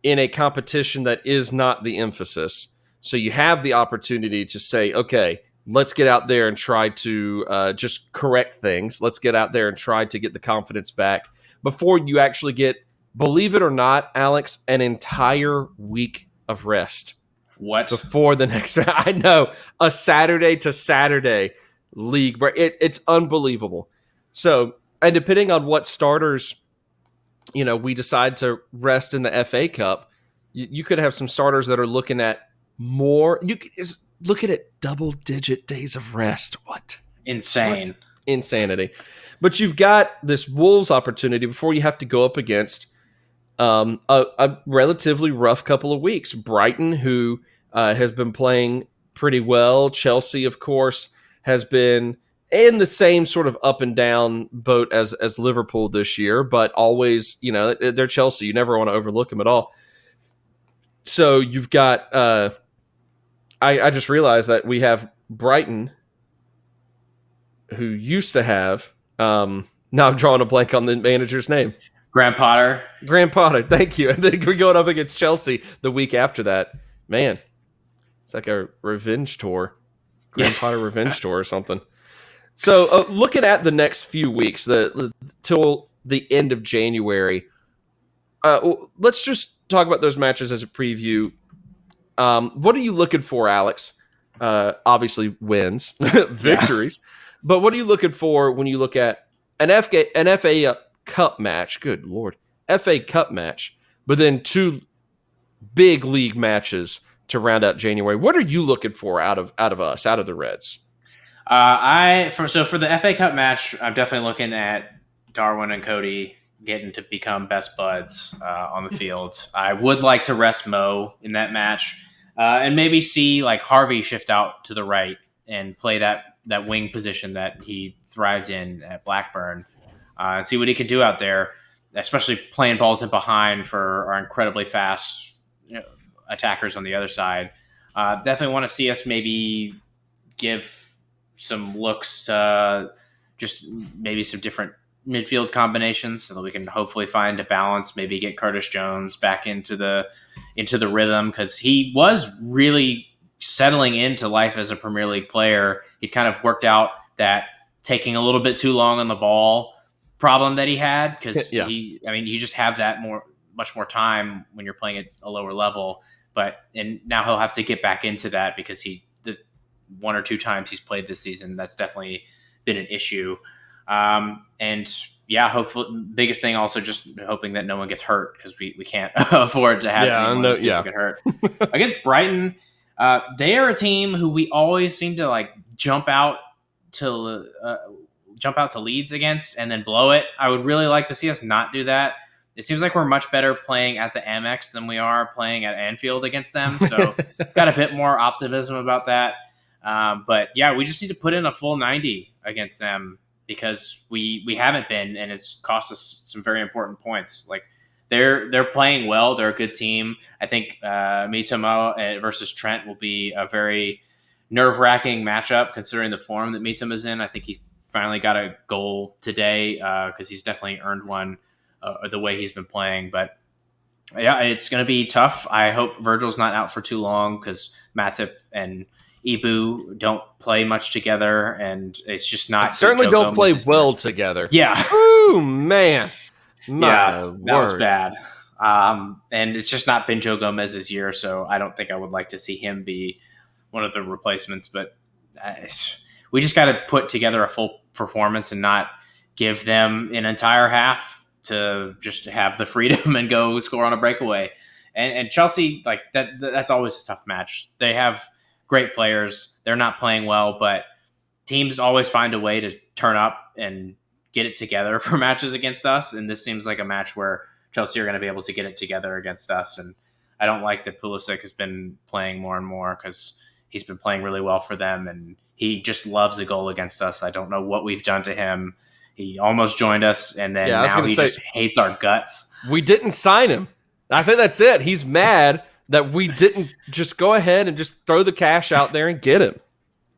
in a competition that is not the emphasis. So you have the opportunity to say, okay, let's get out there and try to just correct things. Let's get out there and try to get the confidence back before you actually get, believe it or not, Alex, an entire week of rest. What? Before the next, I know, a Saturday to Saturday league break. It's unbelievable. So, and depending on what starters, we decide to rest in the FA Cup, you could have some starters that are looking at more. You is looking at double-digit days of rest. What? Insane. What? Insanity. But you've got this Wolves opportunity before you have to go up against a relatively rough couple of weeks. Brighton, who has been playing pretty well. Chelsea, of course, has been in the same sort of up and down boat as Liverpool this year, but always, they're Chelsea. You never want to overlook them at all. So you've got, I just realized that we have Brighton, who used to have, now I'm drawing a blank on the manager's name. Graham Potter. Thank you. And then we're going up against Chelsea the week after that. Man, it's like a revenge tour. Graham Potter revenge tour or something. So looking at the next few weeks, till the end of January, let's just talk about those matches as a preview. What are you looking for, Alex? Obviously wins, victories. Yeah. But what are you looking for when you look at an FA Cup match? Good Lord. FA Cup match, but then two big league matches to round out January. What are you looking for out of the Reds? For the FA Cup match, I'm definitely looking at Darwin and Cody getting to become best buds on the field. I would like to rest Mo in that match, and maybe see like Harvey shift out to the right and play that wing position that he thrived in at Blackburn, and see what he can do out there, especially playing balls in behind for our incredibly fast attackers on the other side. Definitely want to see us maybe give some looks to just maybe some different midfield combinations so that we can hopefully find a balance, maybe get Curtis Jones back into the rhythm, because he was really settling into life as a Premier League player. He'd kind of worked out that taking a little bit too long on the ball problem that he had, because you just have that much more time when you're playing at a lower level. And now he'll have to get back into that, because the one or two times he's played this season, that's definitely been an issue. Hopefully, biggest thing also just hoping that no one gets hurt, because we can't afford to have anyone get hurt. Against Brighton, they are a team who we always seem to like jump out to leads against and then blow it. I would really like to see us not do that. It seems like we're much better playing at the Amex than we are playing at Anfield against them. So got a bit more optimism about that. We just need to put in a full 90 against them, because we haven't been, and it's cost us some very important points. Like, they're playing well. They're a good team. I think Mitoma versus Trent will be a very nerve-wracking matchup, considering the form that Mitoma is in. I think he finally got a goal today, because he's definitely earned one the way he's been playing. But yeah, it's going to be tough. I hope Virgil's not out for too long, because Matip and Ibu don't play much together, and it's just not. Certainly don't play well together. Yeah. Ooh, man. My word. That was bad. And it's just not been Joe Gomez's year, so I don't think I would like to see him be one of the replacements. But we just got to put together a full performance and not give them an entire half to just have the freedom and go score on a breakaway. And Chelsea, like that's always a tough match. They have great players. They're not playing well, but teams always find a way to turn up and get it together for matches against us. And this seems like a match where Chelsea are going to be able to get it together against us. And I don't like that Pulisic has been playing more and more because he's been playing really well for them. And he just loves a goal against us. I don't know what we've done to him. He almost joined us, and then now he just hates our guts. We didn't sign him. I think that's it. He's mad that we didn't just go ahead and just throw the cash out there and get him.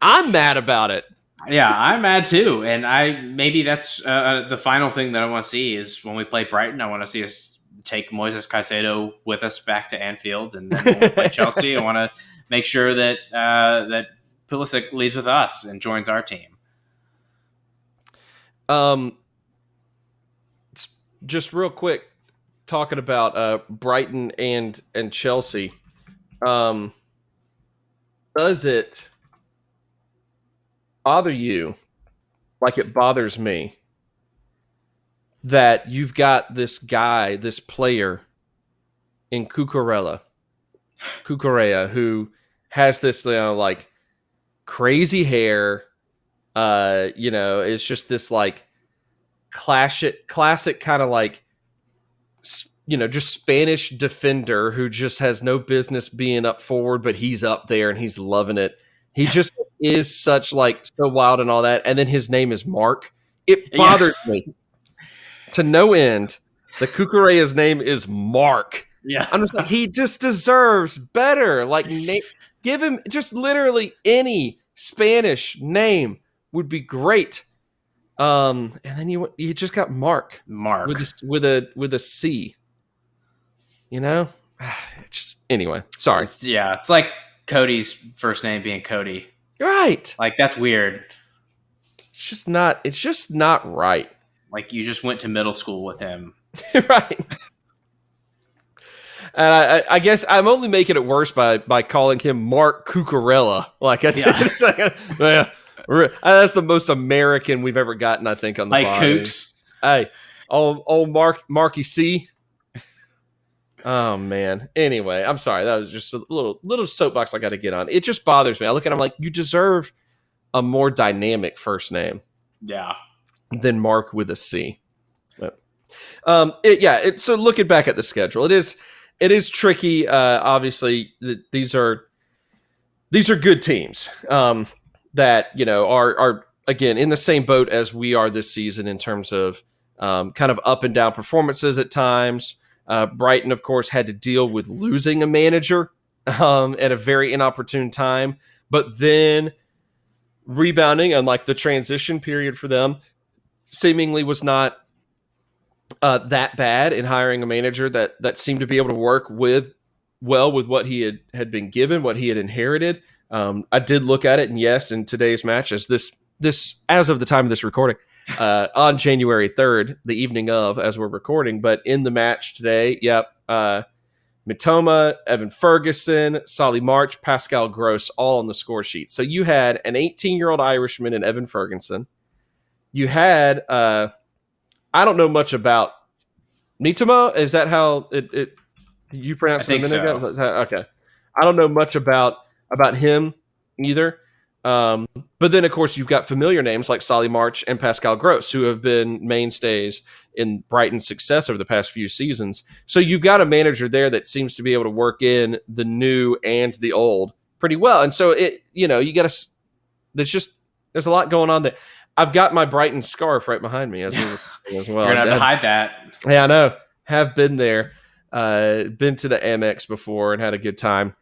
I'm mad about it. Yeah, I'm mad too. And maybe that's the final thing that I want to see is when we play Brighton, I want to see us take Moises Caicedo with us back to Anfield. And then when we play Chelsea, I want to make sure that that Pulisic leaves with us and joins our team. Just real quick, talking about Brighton and Chelsea. Does it bother you like it bothers me that you've got this guy, this player in Cucurella, who has this, like crazy hair, it's just this like classic kind of like, just Spanish defender who just has no business being up forward, but he's up there and he's loving it. He just is such like so wild and all that. And then his name is Mark. It bothers me to no end. The Cucurella's name is Mark. Yeah. I'm just like, he just deserves better. Like, give him just literally any Spanish name would be great. And then you just got Mark with a C. Anyway. Sorry. It's like Cody's first name being Cody. You're right. Like, that's weird. It's just not right. Like, you just went to middle school with him. Right. And I guess I'm only making it worse by calling him Mark Cucurella. Like, that's that's the most American we've ever gotten, I think, on the like Kooks. Hey, old Marky C. Oh man. Anyway, I'm sorry. That was just a little soapbox I got to get on. It just bothers me. I look at him like, you deserve a more dynamic first name. Yeah. Than Mark with a C. But, so looking back at the schedule, it is tricky. Obviously, these are good teams that are again in the same boat as we are this season in terms of kind of up and down performances at times. Brighton, of course, had to deal with losing a manager at a very inopportune time, but then rebounding and like the transition period for them seemingly was not that bad in hiring a manager that seemed to be able to work with what he had been given, what he had inherited. I did look at it, and yes, in today's match, as this as of the time of this recording, on January 3rd, the evening of, as we're recording, but in the match today, Mitoma, Evan Ferguson, Solly March, Pascal Gross, all on the score sheet. So you had an 18-year-old Irishman in Evan Ferguson. You had, I don't know much about Mitoma. Is that how you pronounce it a minute ago? Okay. I don't know much about him either. But then, of course, you've got familiar names like Solly March and Pascal Gross, who have been mainstays in Brighton's success over the past few seasons. So you've got a manager there that seems to be able to work in the new and the old pretty well. And so you got to. There's a lot going on there. I've got my Brighton scarf right behind me as well. You're gonna have to hide that. Yeah, I know. Have been there. Been to the Amex before and had a good time.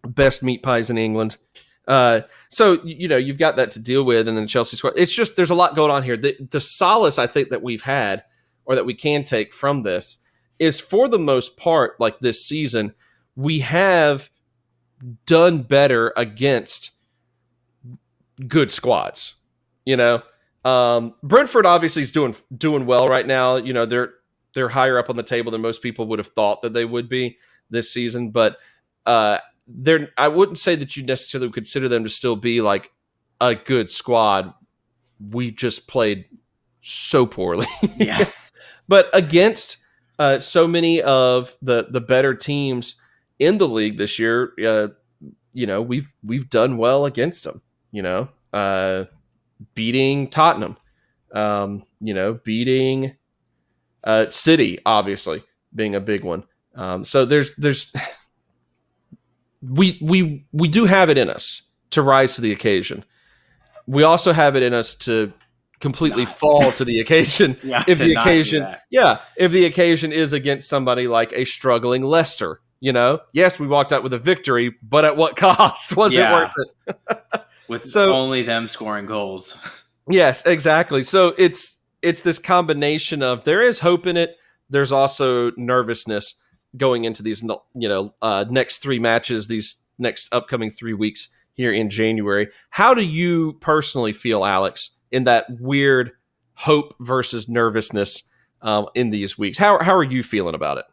Best meat pies in England. So you've got that to deal with, and then Chelsea squad. It's just there's a lot going on here. The solace I think that we've had, or that we can take from this, is for the most part, like this season, we have done better against good squads. Brentford obviously is doing well right now. They're higher up on the table than most people would have thought that they would be this season, but I wouldn't say that you necessarily would consider them to still be like a good squad. We just played so poorly. Yeah. But against so many of the better teams in the league this year, we've done well against them. Beating Tottenham, beating City, obviously being a big one. So we do have it in us to rise to the occasion. We also have it in us to completely fall to the occasion if the occasion is against somebody like a struggling Leicester. Yes, we walked out with a victory, but at what cost? Was it worth it? With only them scoring goals. Yes, exactly. So it's this combination of there is hope in it. There's also nervousness going into these next 3 matches, these next upcoming 3 weeks here in January. How do you personally feel, Alex, in that weird hope versus nervousness in these weeks? How are you feeling about it?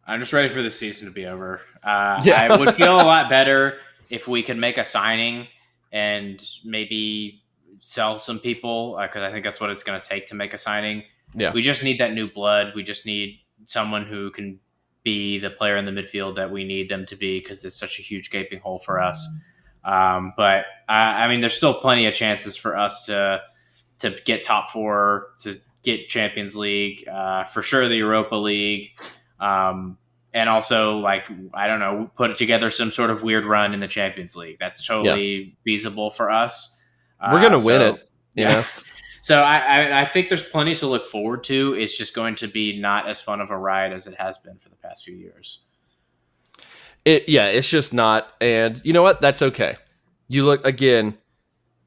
I'm just ready for the season to be over. I would feel a lot better if we could make a signing and maybe sell some people, because I think that's what it's going to take to make a signing. Yeah. We just need that new blood. We just need someone who can be the player in the midfield that we need them to be, because it's such a huge gaping hole for us. But there's still plenty of chances for us to get top 4, to get Champions League, for sure the Europa League, and also put together some sort of weird run in the Champions League. That's totally feasible for us. We're gonna win it, you know. So I think there's plenty to look forward to. It's just going to be not as fun of a ride as it has been for the past few years. It's just not. And you know what? That's okay. You look, again,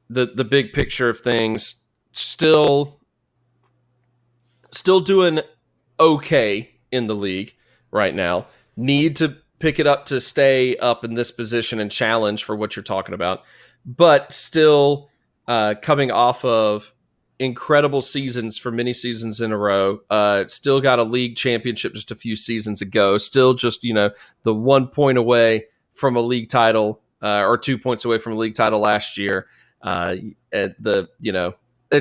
the big picture of things, still doing okay in the league right now. Need to pick it up to stay up in this position and challenge for what you're talking about. But still coming off of incredible seasons for many seasons in a row. Still got a league championship just a few seasons ago. Still just, the 1 point away from a league title, or 2 points away from a league title last year. It's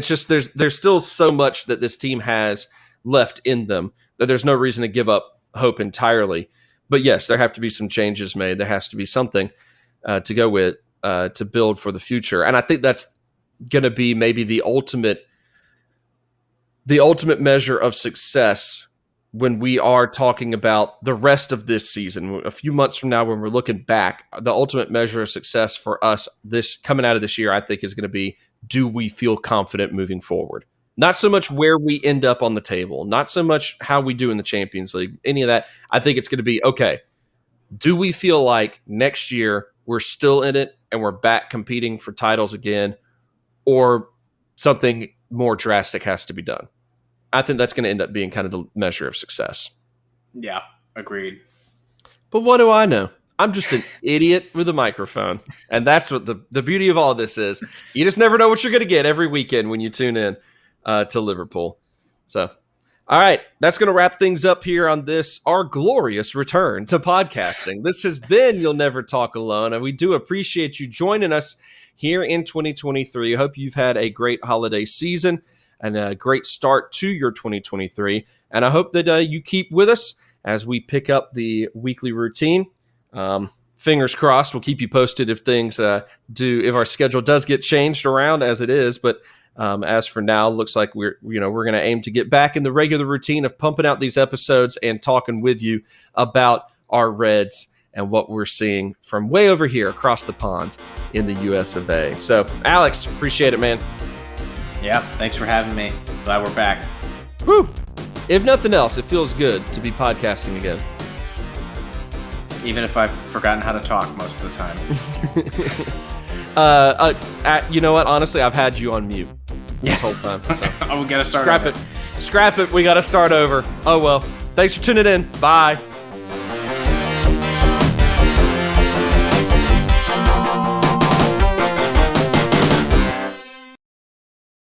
just there's still so much that this team has left in them that there's no reason to give up hope entirely. But yes, there have to be some changes made. There has to be something to go with to build for the future. And I think that's going to be maybe the ultimate measure of success when we are talking about the rest of this season. A few months from now, when we're looking back, the ultimate measure of success for us this coming out of this year, I think, is going to be, do we feel confident moving forward? Not so much where we end up on the table, not so much how we do in the Champions League, any of that. I think it's going to be, okay, do we feel like next year we're still in it and we're back competing for titles again, or something more drastic has to be done? I think that's going to end up being kind of the measure of success. Yeah, agreed. But what do I know? I'm just an idiot with a microphone. And that's what the beauty of all this is. You just never know what you're going to get every weekend when you tune in to Liverpool. So, all right, that's going to wrap things up here on this, our glorious return to podcasting. This has been You'll Never Talk Alone, and we do appreciate you joining us here in 2023. I hope you've had a great holiday season and a great start to your 2023. And I hope that you keep with us as we pick up the weekly routine. Fingers crossed, we'll keep you posted if things if our schedule does get changed around as it is. But as for now, looks like we're going to aim to get back in the regular routine of pumping out these episodes and talking with you about our Reds and what we're seeing from way over here across the pond in the US of A. So, Alex, appreciate it, man. Yeah, thanks for having me. Glad we're back. Woo! If nothing else, it feels good to be podcasting again. Even if I've forgotten how to talk most of the time. You know what? Honestly, I've had you on mute this whole time. So. We got to start Scrap it. We got to start over. Oh, well. Thanks for tuning in. Bye.